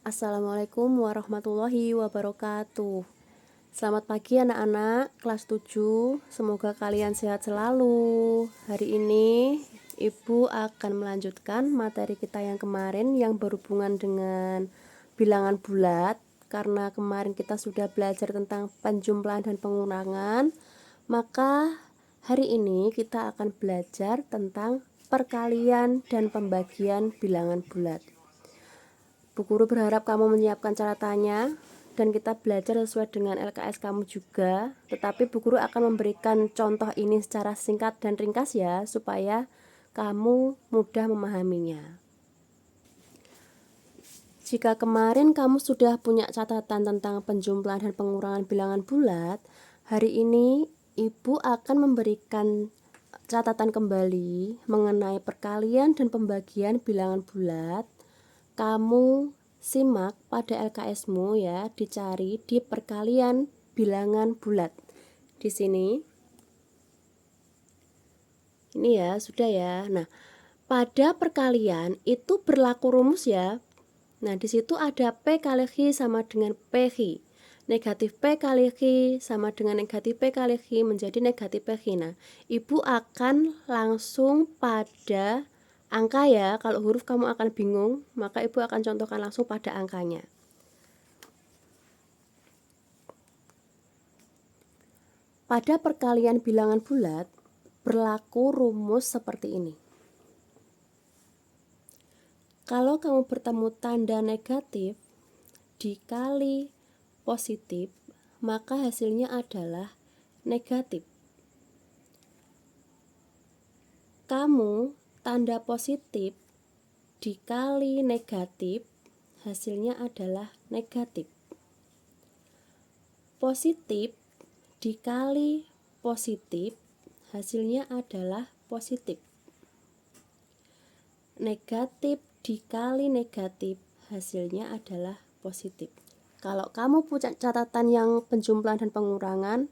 Assalamualaikum warahmatullahi wabarakatuh. Selamat pagi anak-anak kelas 7. Semoga kalian sehat selalu. Hari ini Ibu akan melanjutkan materi kita yang kemarin yang berhubungan dengan bilangan bulat. Karena kemarin kita sudah belajar tentang penjumlahan dan pengurangan, maka hari ini kita akan belajar tentang perkalian dan pembagian bilangan bulat. Bu Guru berharap kamu menyiapkan catatannya dan kita belajar sesuai dengan LKS kamu juga. Tetapi Bu Guru akan memberikan contoh ini secara singkat dan ringkas ya, supaya kamu mudah memahaminya. Jika kemarin kamu sudah punya catatan tentang penjumlahan dan pengurangan bilangan bulat, hari ini Ibu akan memberikan catatan kembali mengenai perkalian dan pembagian bilangan bulat. Kamu simak pada LKS-mu ya, dicari di perkalian bilangan bulat. Di sini. Ini ya, sudah ya. Nah, pada perkalian itu berlaku rumus ya. Nah, di situ ada P kali Q sama dengan PQ. Negatif P kali Q sama dengan negatif P kali Q menjadi negatif PQ. Nah, Ibu akan langsung pada angka ya. Kalau huruf kamu akan bingung, maka Ibu akan contohkan langsung pada angkanya. Pada perkalian bilangan bulat berlaku rumus seperti ini. Kalau kamu bertemu tanda negatif dikali positif, maka hasilnya adalah negatif. Kamu tanda positif dikali negatif, hasilnya adalah negatif. Positif dikali positif, hasilnya adalah positif. Negatif dikali negatif, hasilnya adalah positif. Kalau kamu punya catatan yang penjumlahan dan pengurangan,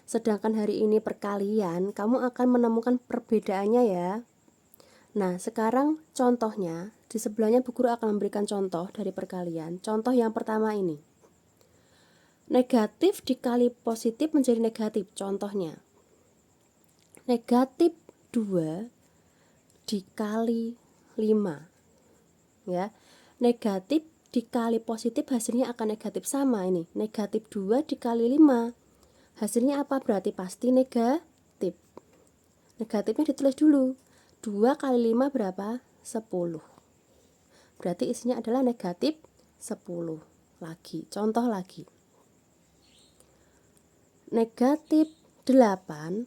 sedangkan hari ini perkalian, kamu akan menemukan perbedaannya ya. Nah, sekarang contohnya, di sebelahnya Bu Guru akan memberikan contoh dari perkalian. Contoh yang pertama ini. Negatif dikali positif menjadi negatif. Contohnya, negatif 2 dikali 5. Ya, negatif dikali positif hasilnya akan negatif, sama ini. Negatif 2 dikali 5. Hasilnya apa? Berarti pasti negatif. Negatifnya ditulis dulu. 2 kali 5 berapa? 10. Berarti isinya adalah negatif 10. Lagi, contoh lagi. Negatif 8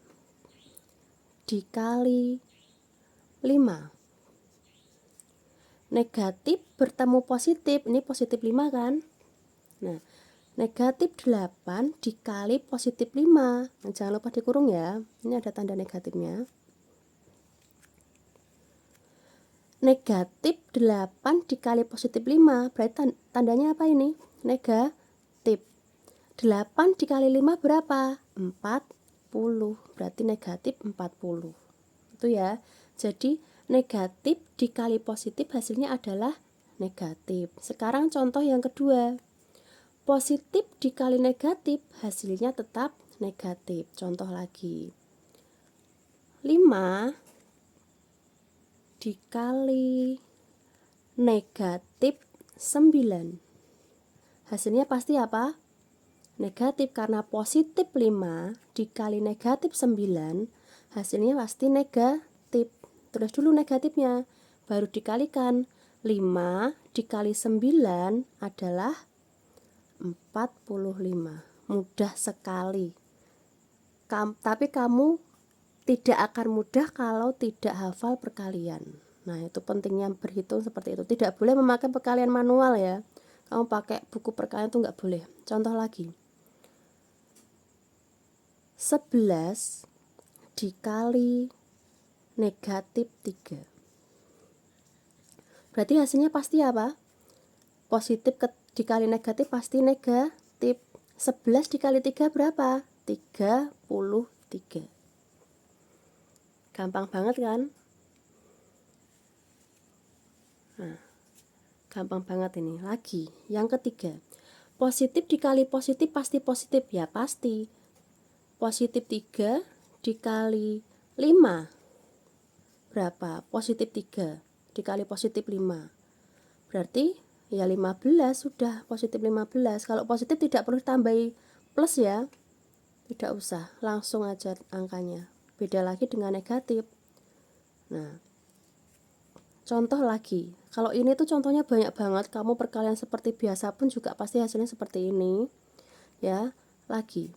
dikali 5. Negatif bertemu positif, ini positif 5 kan? Nah, negatif 8 dikali positif 5. Nah, jangan lupa dikurung ya, ini ada tanda negatifnya. Negatif 8 dikali positif 5, berarti tandanya apa ini? Negatif. 8 dikali 5 berapa? 40. Berarti negatif 40. Itu ya. Jadi negatif dikali positif hasilnya adalah negatif. Sekarang contoh yang kedua. Positif dikali negatif hasilnya tetap negatif. Contoh lagi. 5 dikali negatif 9. Hasilnya pasti apa? Negatif, karena positif 5 dikali negatif 9, hasilnya pasti negatif. Tulis dulu negatifnya, baru dikalikan. 5 dikali 9 adalah 45. Mudah sekali. Tapi kamu tidak akan mudah kalau tidak hafal perkalian. Nah, itu pentingnya berhitung seperti itu. Tidak boleh memakai perkalian manual ya. Kamu pakai buku perkalian itu nggak boleh. Contoh lagi. 11 dikali negatif 3. Berarti hasilnya pasti apa? Positif dikali negatif pasti negatif. 11 dikali 3 berapa? 33. Gampang banget kan? Nah, Gampang banget ini. Lagi, yang ketiga. Positif dikali positif pasti positif. Ya pasti. Positif 3 dikali 5. Berapa? Positif 3 dikali positif 5. Berarti ya 15, sudah positif 15. Kalau positif tidak perlu tambahi plus ya. Tidak usah, langsung aja angkanya. Beda lagi dengan negatif. Nah, contoh lagi. Kalau ini tuh contohnya banyak banget, kamu perkalian seperti biasa pun juga pasti hasilnya seperti ini. Ya, lagi.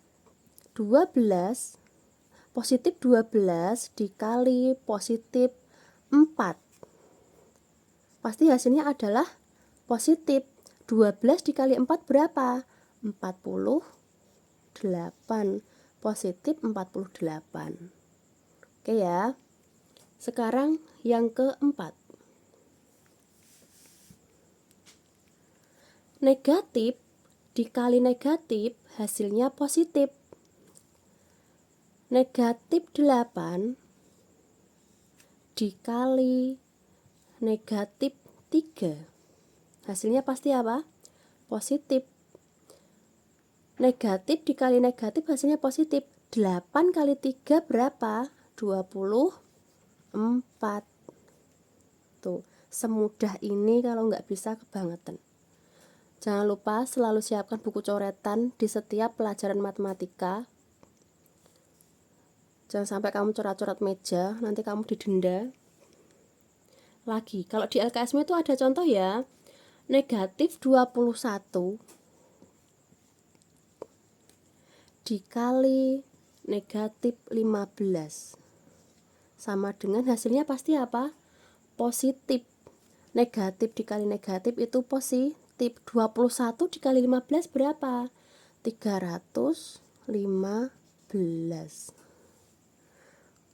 12 positif 12 dikali positif 4. Pasti hasilnya adalah positif. 12 dikali 4 berapa? 48. Positif 48. Oke ya. Sekarang yang keempat. Negatif dikali negatif hasilnya positif. Negatif 8 dikali negatif 3. Hasilnya pasti apa? Positif. Negatif dikali negatif hasilnya positif. 8 kali 3 berapa? 24. Tuh, semudah ini kalau nggak bisa kebangetan. Jangan lupa selalu siapkan buku coretan di setiap pelajaran matematika. Jangan sampai kamu coret-coret meja, nanti kamu didenda. Lagi, kalau di LKSM itu ada contoh ya. Negatif 21 dikali negatif 15. Sama dengan hasilnya pasti apa? Positif. Negatif dikali negatif itu positif. 21 dikali 15 berapa? 315.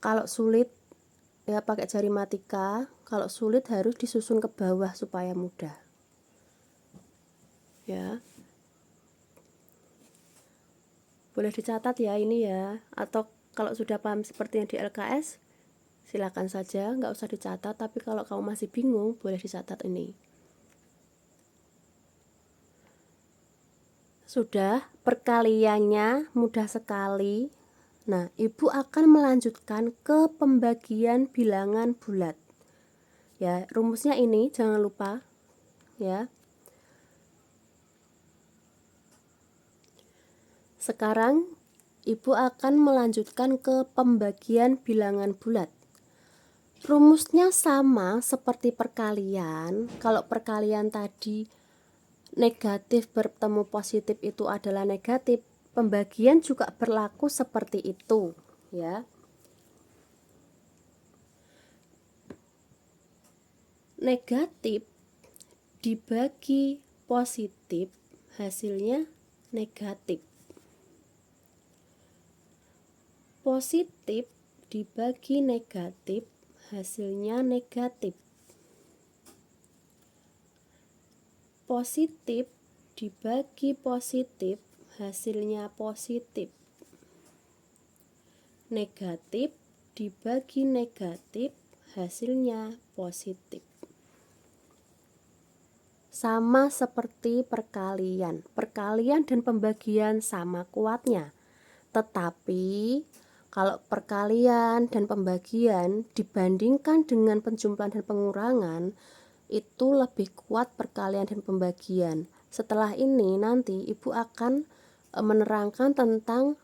Kalau sulit ya pakai jari matika, kalau sulit harus disusun ke bawah supaya mudah. Ya. Boleh dicatat ya ini ya, atau kalau sudah paham seperti yang di LKS silakan saja, nggak usah dicatat, tapi kalau kamu masih bingung boleh dicatat ini. Sudah, perkaliannya mudah sekali. Nah, Ibu akan melanjutkan ke pembagian bilangan bulat. Ya, rumusnya ini jangan lupa ya. Sekarang Ibu akan melanjutkan ke pembagian bilangan bulat. Rumusnya sama seperti perkalian. Kalau perkalian tadi negatif bertemu positif itu adalah negatif, pembagian juga berlaku seperti itu ya. Negatif dibagi positif hasilnya negatif. Positif dibagi negatif hasilnya negatif. Positif dibagi positif hasilnya positif. Negatif dibagi negatif hasilnya positif. Sama seperti perkalian. Perkalian dan pembagian sama kuatnya. Tetapi kalau perkalian dan pembagian dibandingkan dengan penjumlahan dan pengurangan, itu lebih kuat perkalian dan pembagian. Setelah ini nanti Ibu akan menerangkan tentang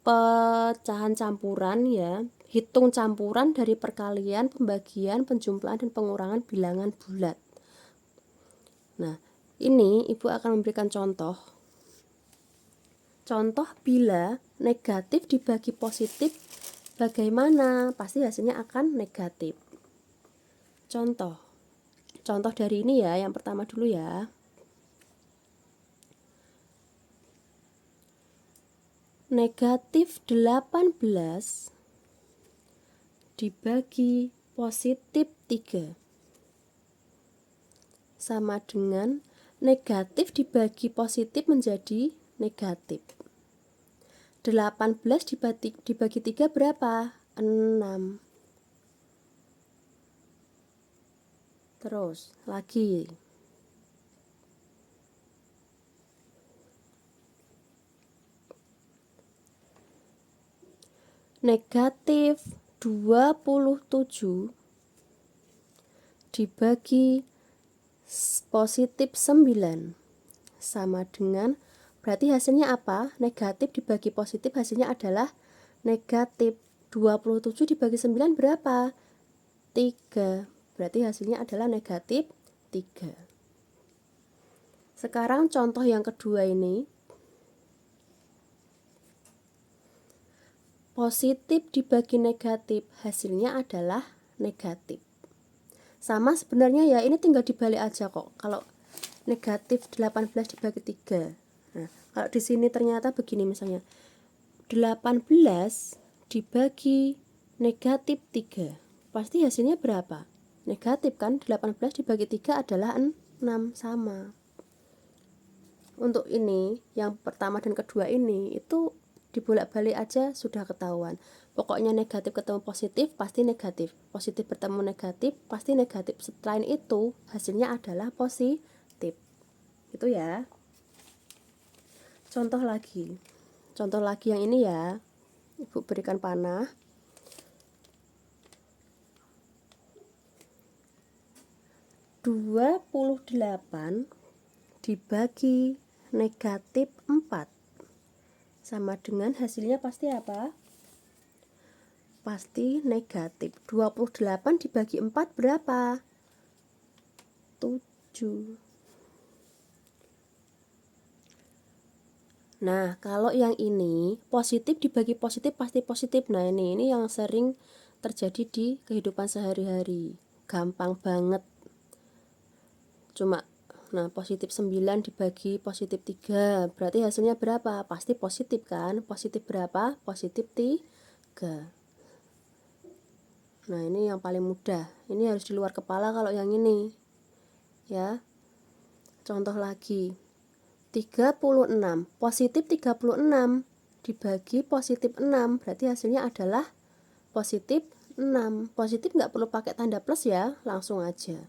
pecahan campuran ya, hitung campuran dari perkalian, pembagian, penjumlahan dan pengurangan bilangan bulat. Nah, ini Ibu akan memberikan contoh. Contoh bila negatif dibagi positif bagaimana? Pasti hasilnya akan negatif. Contoh dari ini ya, yang pertama dulu ya. Negatif 18 dibagi positif 3 sama dengan negatif dibagi positif menjadi negatif. 18 dibagi 3 berapa? 6. Terus lagi negatif 27 dibagi positif 9 sama dengan, berarti hasilnya apa? Negatif dibagi positif hasilnya adalah negatif. 27 dibagi 9 berapa? 3. Berarti hasilnya adalah negatif 3. Sekarang contoh yang kedua ini. Positif dibagi negatif hasilnya adalah negatif. Sama sebenarnya ya, ini tinggal dibalik aja kok. Kalau negatif 18 dibagi 3. Nah, kalau di sini ternyata begini misalnya. 18 dibagi negatif 3. Pasti hasilnya berapa? Negatif kan? 18 dibagi 3 adalah 6, sama. Untuk ini, yang pertama dan kedua ini, itu dibolak-balik aja sudah ketahuan. Pokoknya negatif ketemu positif pasti negatif, positif bertemu negatif pasti negatif. Selain itu hasilnya adalah positif. Itu ya. Contoh lagi yang ini ya, Ibu berikan panah. Dua puluh 28 dibagi negatif 4 sama dengan hasilnya pasti apa? Pasti negatif. 28 dibagi 4 berapa? 7. Nah, kalau yang ini positif dibagi positif pasti positif. Nah, ini yang sering terjadi di kehidupan sehari-hari. Gampang banget. Cuma positif 9 dibagi positif 3, berarti hasilnya berapa? Pasti positif kan? Positif berapa? Positif 3. Nah, ini yang paling mudah. Ini harus di luar kepala kalau yang ini. Ya. Contoh lagi. 36. Positif 36 dibagi positif 6, berarti hasilnya adalah positif 6. Positif nggak perlu pakai tanda plus ya, langsung aja.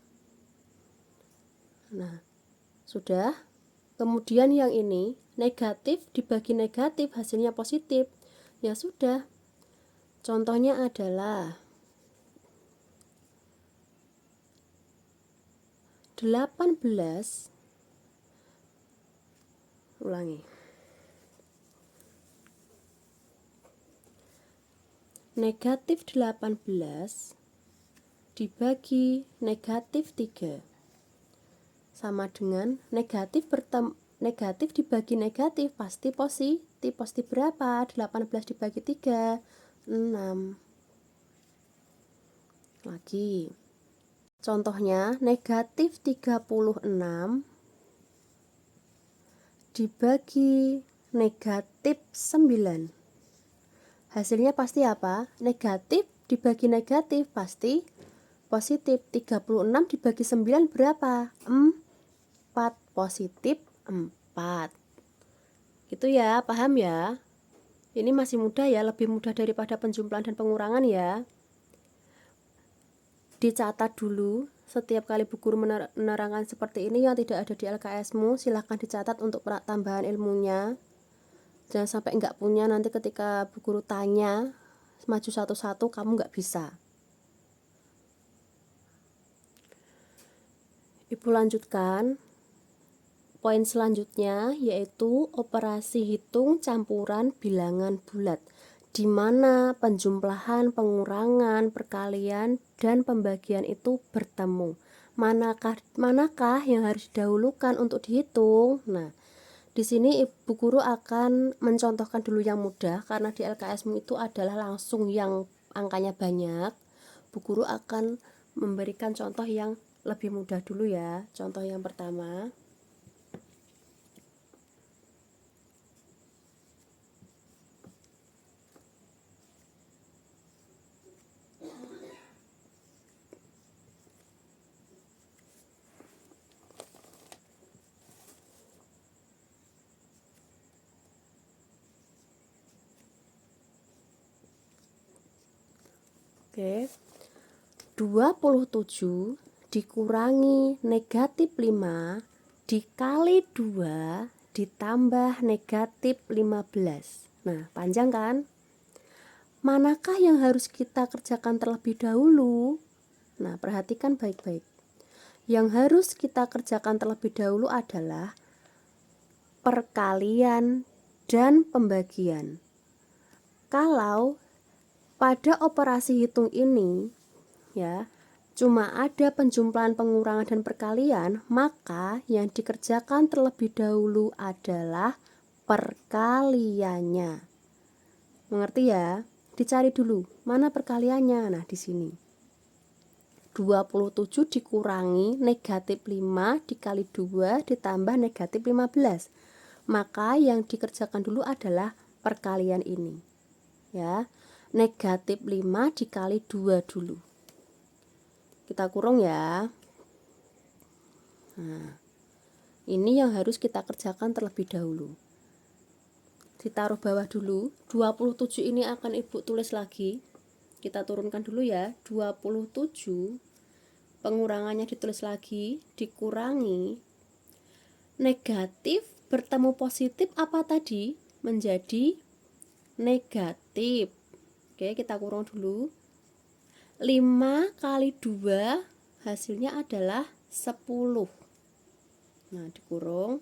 Nah, sudah. Kemudian yang ini negatif dibagi negatif hasilnya positif. Ya sudah. Contohnya adalah 18. Ulangi. Negatif 18 dibagi negatif 3 sama dengan negatif dibagi negatif pasti positif. Positif berapa? 18 dibagi 3, 6. Lagi. Contohnya negatif 36 dibagi negatif 9. Hasilnya pasti apa? Negatif dibagi negatif pasti positif. 36 dibagi 9 berapa? 4. Positif 4. Gitu ya, paham ya? Ini masih mudah ya, lebih mudah daripada penjumlahan dan pengurangan ya. Dicatat dulu setiap kali Bu Guru menerangkan seperti ini yang tidak ada di LKS-mu, silahkan dicatat untuk tambahan ilmunya. Jangan sampai nggak punya, nanti ketika Bu Guru tanya maju satu-satu kamu nggak bisa. Ibu lanjutkan. Poin selanjutnya yaitu operasi hitung campuran bilangan bulat, di mana penjumlahan, pengurangan, perkalian, dan pembagian itu bertemu. Manakah yang harus didahulukan untuk dihitung? Nah, di sini Ibu Guru akan mencontohkan dulu yang mudah, karena di LKS-mu itu adalah langsung yang angkanya banyak. Bu Guru akan memberikan contoh yang lebih mudah dulu ya. Contoh yang pertama. Oke. 27 dikurangi negatif 5 dikali 2 ditambah negatif 15. Nah, panjang kan? manakah yang harus kita kerjakan terlebih dahulu? Nah, perhatikan baik-baik. Yang harus kita kerjakan terlebih dahulu adalah perkalian dan pembagian. Kalau pada operasi hitung ini ya cuma ada penjumlahan, pengurangan, dan perkalian, maka yang dikerjakan terlebih dahulu adalah perkaliannya. Mengerti ya? Dicari dulu mana perkaliannya. Nah, di sini 27 dikurangi negatif 5 dikali 2 ditambah negatif 15. Maka yang dikerjakan dulu adalah perkalian ini. Ya, negatif 5 dikali 2 dulu. Kita kurung ya. Nah, ini yang harus kita kerjakan terlebih dahulu. Ditaruh bawah dulu. 27 ini akan Ibu tulis lagi. Kita turunkan dulu ya. 27 pengurangannya ditulis lagi, dikurangi negatif bertemu positif apa tadi? Menjadi negatif. Oke, kita kurung dulu. 5 kali 2 hasilnya adalah 10. Nah, dikurung.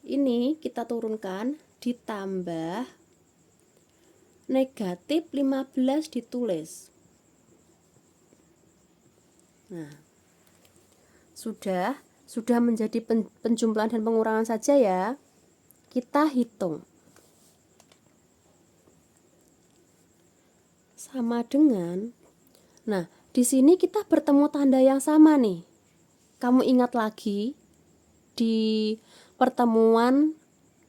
Ini kita turunkan ditambah negatif 15 ditulis. Nah, sudah menjadi penjumlahan dan pengurangan saja ya. Kita hitung. Sama dengan, nah, di sini kita bertemu tanda yang sama nih. Kamu ingat lagi di pertemuan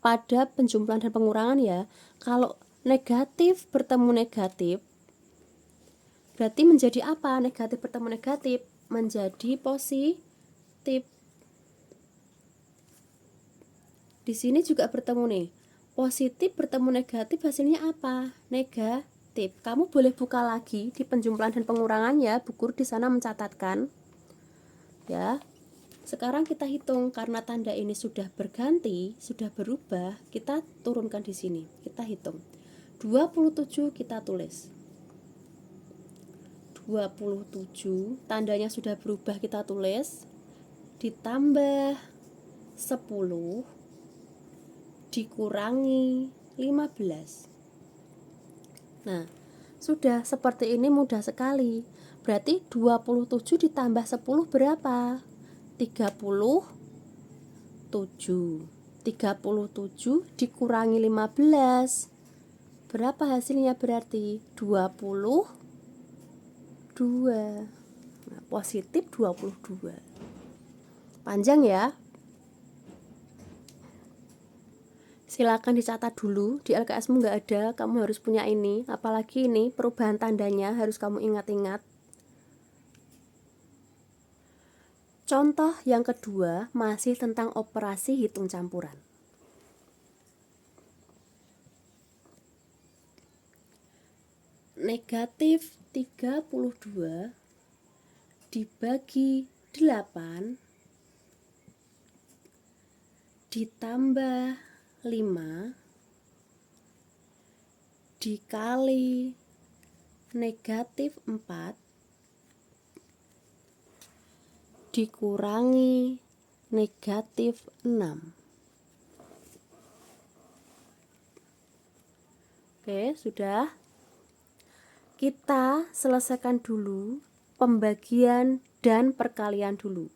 pada penjumlahan dan pengurangan ya. Kalau negatif bertemu negatif, berarti menjadi apa? Negatif bertemu negatif menjadi positif. Di sini juga bertemu nih. Positif bertemu negatif hasilnya apa? Negatif. Kamu boleh buka lagi di penjumlahan dan pengurangan ya, Bu Guru di sana mencatatkan. Ya. Sekarang kita hitung karena tanda ini sudah berganti, sudah berubah, kita turunkan di sini. Kita hitung. 27 kita tulis. 27 tandanya sudah berubah, kita tulis ditambah 10 dikurangi 15. Nah, sudah seperti ini mudah sekali. Berarti 27 ditambah 10 berapa? 37. 37 dikurangi 15. Berapa hasilnya berarti? 22. Nah, positif 22. Panjang ya. Silakan dicatat dulu, di LKS-mu nggak ada, kamu harus punya ini. Apalagi ini perubahan tandanya harus kamu ingat-ingat. Contoh yang kedua masih tentang operasi hitung campuran. Negatif 32 dibagi 8 ditambah 5 dikali negatif 4 dikurangi negatif 6. Oke, sudah. Kita selesaikan dulu pembagian dan perkalian dulu.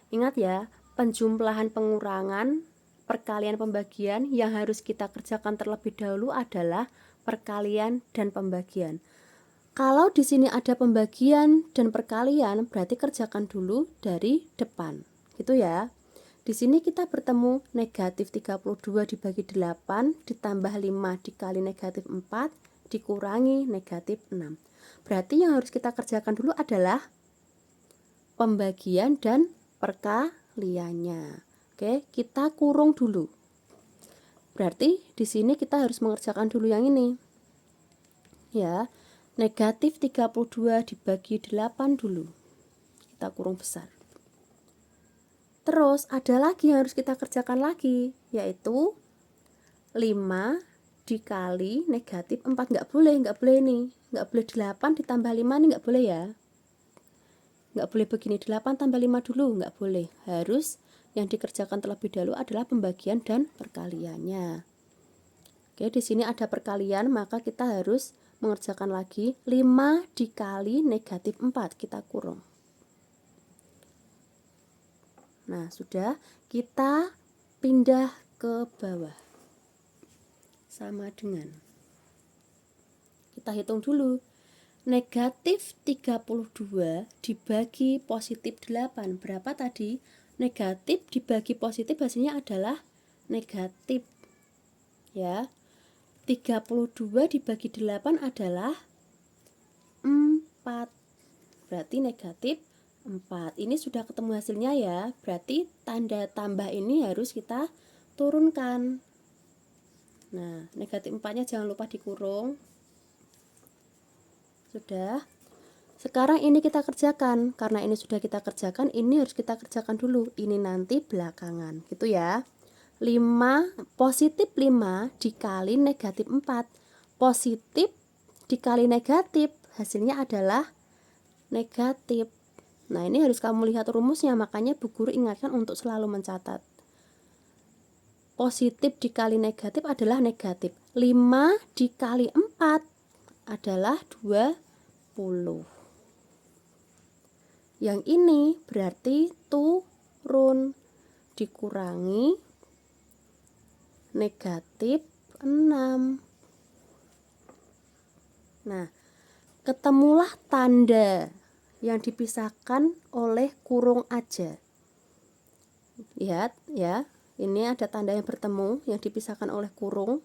Ingat ya, penjumlahan, pengurangan, perkalian, pembagian yang harus kita kerjakan terlebih dahulu adalah perkalian dan pembagian. Kalau di sini ada pembagian dan perkalian, berarti kerjakan dulu dari depan. Gitu ya. Di sini kita bertemu negatif 32 dibagi 8 ditambah 5 dikali negatif 4 dikurangi negatif 6. Berarti yang harus kita kerjakan dulu adalah pembagian dan perkaliannya. Oke, kita kurung dulu. Berarti di sini kita harus mengerjakan dulu yang ini. Ya, negatif 32 dibagi 8 dulu. Kita kurung besar. Terus ada lagi yang harus kita kerjakan lagi, yaitu 5 dikali negatif 4. Nggak boleh ini. Nggak boleh 8 ditambah 5 ini nggak boleh ya. Nggak boleh begini, 8 tambah 5 dulu, nggak boleh. Harus yang dikerjakan terlebih dahulu adalah pembagian dan perkaliannya. Oke, di sini ada perkalian, maka kita harus mengerjakan lagi 5 dikali negatif 4, kita kurung. Nah, sudah, kita pindah ke bawah. Sama dengan, kita hitung dulu, negatif 32 dibagi positif 8, berapa tadi? Negatif dibagi positif hasilnya adalah negatif, ya. 32 dibagi 8 adalah 4, berarti negatif 4. Ini sudah ketemu hasilnya ya, berarti tanda tambah ini harus kita turunkan. Nah, negatif 4-nya jangan lupa dikurung. Sudah. Sekarang ini kita kerjakan, karena ini sudah kita kerjakan, ini harus kita kerjakan dulu, ini nanti belakangan, gitu ya. 5 positif 5 dikali negatif 4, positif dikali negatif hasilnya adalah negatif. Nah, ini harus kamu lihat rumusnya, makanya Bu Guru ingatkan untuk selalu mencatat. Positif dikali negatif adalah negatif. 5 dikali 4 adalah 20. Yang ini berarti turun, dikurangi negatif 6. Nah, ketemulah tanda yang dipisahkan oleh kurung aja. Lihat ya, ini ada tanda yang bertemu yang dipisahkan oleh kurung.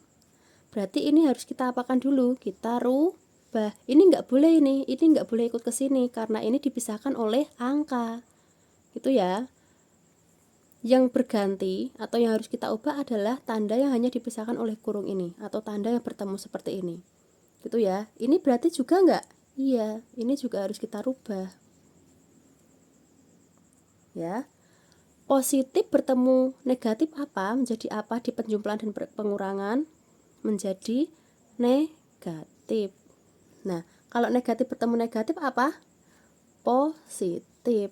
Berarti ini harus kita apakan dulu? Kita rubah. Ini nggak boleh, ini nggak boleh ikut ke sini karena ini dipisahkan oleh angka. Itu ya. Yang berganti atau yang harus kita ubah adalah tanda yang hanya dipisahkan oleh kurung ini atau tanda yang bertemu seperti ini. Gitu ya. Ini berarti juga nggak? Iya, ini juga harus kita rubah. Ya. Positif bertemu negatif apa? Menjadi apa di penjumlahan dan pengurangan? Menjadi negatif. Nah, kalau negatif bertemu negatif apa? Positif.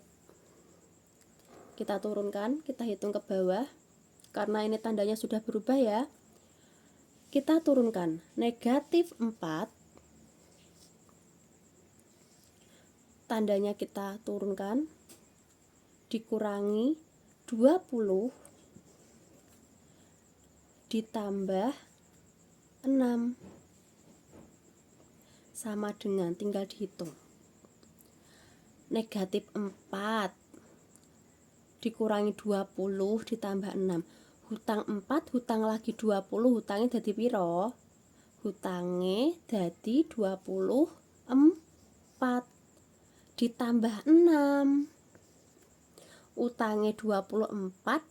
Kita turunkan, kita hitung ke bawah. Karena ini tandanya sudah berubah ya. Kita turunkan negatif 4. Tandanya kita turunkan. Dikurangi 20 ditambah 6 sama dengan, tinggal dihitung, negatif 4 dikurangi 20 ditambah 6, hutang 4 hutang lagi 20, hutangnya jadi piro? Hutangnya jadi 24 ditambah 6, utangnya 24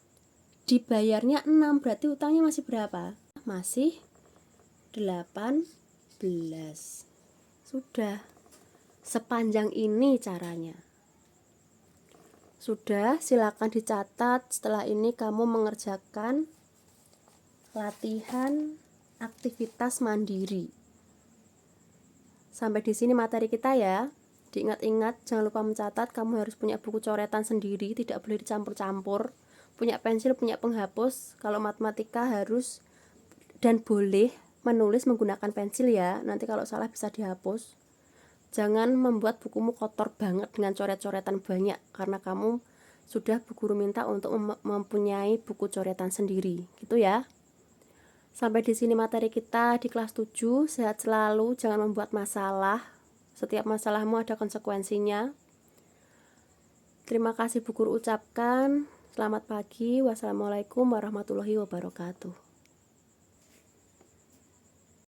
dibayarnya 6, berarti utangnya masih berapa? Masih 18. Sudah, sepanjang ini caranya. Sudah, silakan dicatat. Setelah ini kamu mengerjakan latihan aktivitas mandiri. Sampai di sini materi kita ya. Diingat-ingat, jangan lupa mencatat. Kamu harus punya buku coretan sendiri, tidak boleh dicampur-campur. Punya pensil, punya penghapus. Kalau matematika harus dan boleh menulis menggunakan pensil ya, nanti kalau salah bisa dihapus. Jangan membuat bukumu kotor banget dengan coret-coretan banyak, karena kamu sudah Bu Guru minta untuk mempunyai buku coretan sendiri, gitu ya. Sampai di sini materi kita di kelas 7. Sehat selalu, jangan membuat masalah. Setiap masalahmu ada konsekuensinya. Terima kasih Bu Guru ucapkan. Selamat pagi. Wassalamualaikum warahmatullahi wabarakatuh.